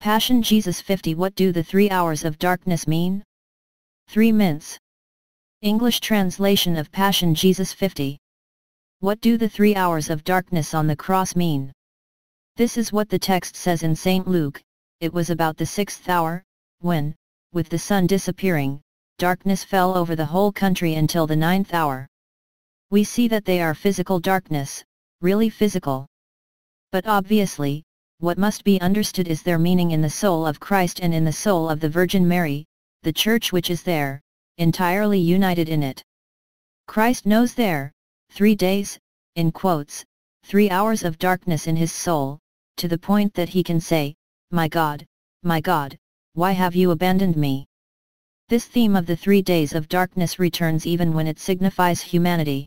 Passion Jesus 50. What do the 3 hours of darkness mean? 3 minutes. English translation of Passion Jesus 50. What do the 3 hours of darkness on the cross mean? This is what the text says in St. Luke. It was about the 6th hour, when, with the sun disappearing, darkness fell over the whole country until the 9th hour. We see that they are physical darkness, really physical. But obviously, what must be understood is their meaning in the soul of Christ and in the soul of the Virgin Mary, the Church which is there, entirely united in it. Christ knows there, 3 days, in quotes, 3 hours of darkness in his soul, to the point that he can say, my God, why have you abandoned me? This theme of the 3 days of darkness returns even when it signifies humanity.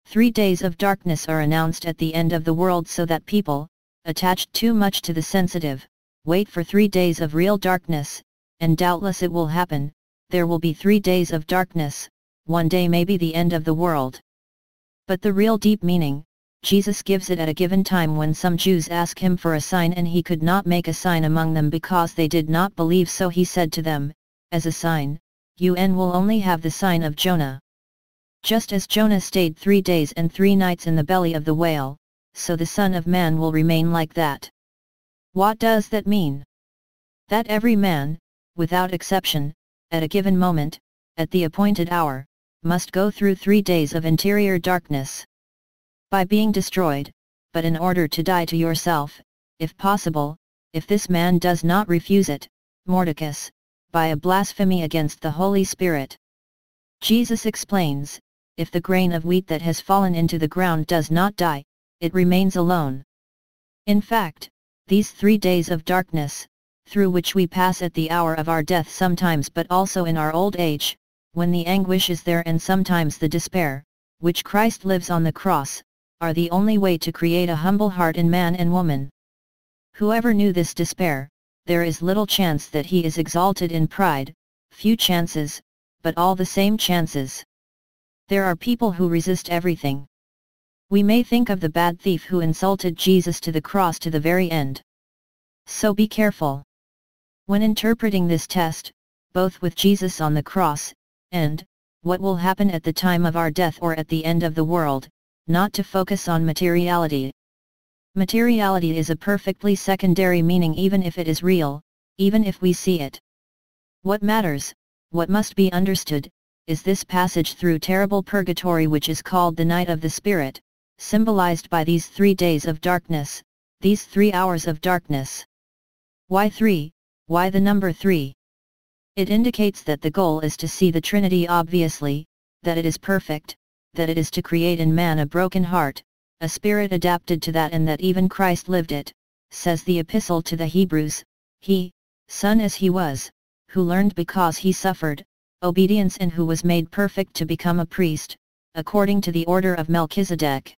3 days of darkness are announced at the end of the world so that people, attached too much to the sensitive, wait for 3 days of real darkness, and doubtless it will happen. There will be 3 days of darkness, one day may be the end of the world. But the real deep meaning, Jesus gives it at a given time when some Jews ask him for a sign and he could not make a sign among them because they did not believe, so he said to them, as a sign, UN will only have the sign of Jonah. Just as Jonah stayed 3 days and 3 nights in the belly of the whale, so the Son of Man will remain like that. What does that mean? That every man, without exception, at a given moment, at the appointed hour, must go through 3 days of interior darkness. By being destroyed, but in order to die to yourself, if possible, if this man does not refuse it, mordicus, by a blasphemy against the Holy Spirit. Jesus explains, if the grain of wheat that has fallen into the ground does not die, it remains alone. In fact, these 3 days of darkness, through which we pass at the hour of our death sometimes but also in our old age, when the anguish is there and sometimes the despair, which Christ lives on the cross, are the only way to create a humble heart in man and woman. Whoever knew this despair, there is little chance that he is exalted in pride, few chances, but all the same chances. There are people who resist everything. We may think of the bad thief who insulted Jesus to the cross to the very end. So be careful. When interpreting this test, both with Jesus on the cross, and what will happen at the time of our death or at the end of the world, not to focus on materiality. Materiality is a perfectly secondary meaning even if it is real, even if we see it. What matters, what must be understood, is this passage through terrible purgatory which is called the night of the Spirit, symbolized by these 3 days of darkness, these 3 hours of darkness. Why 3? Why the number 3? It indicates that the goal is to see the Trinity obviously, that it is perfect, that it is to create in man a broken heart, a spirit adapted to that, and that even Christ lived it, says the Epistle to the Hebrews, he, Son as he was, who learned because he suffered, obedience and who was made perfect to become a priest, according to the order of Melchizedek.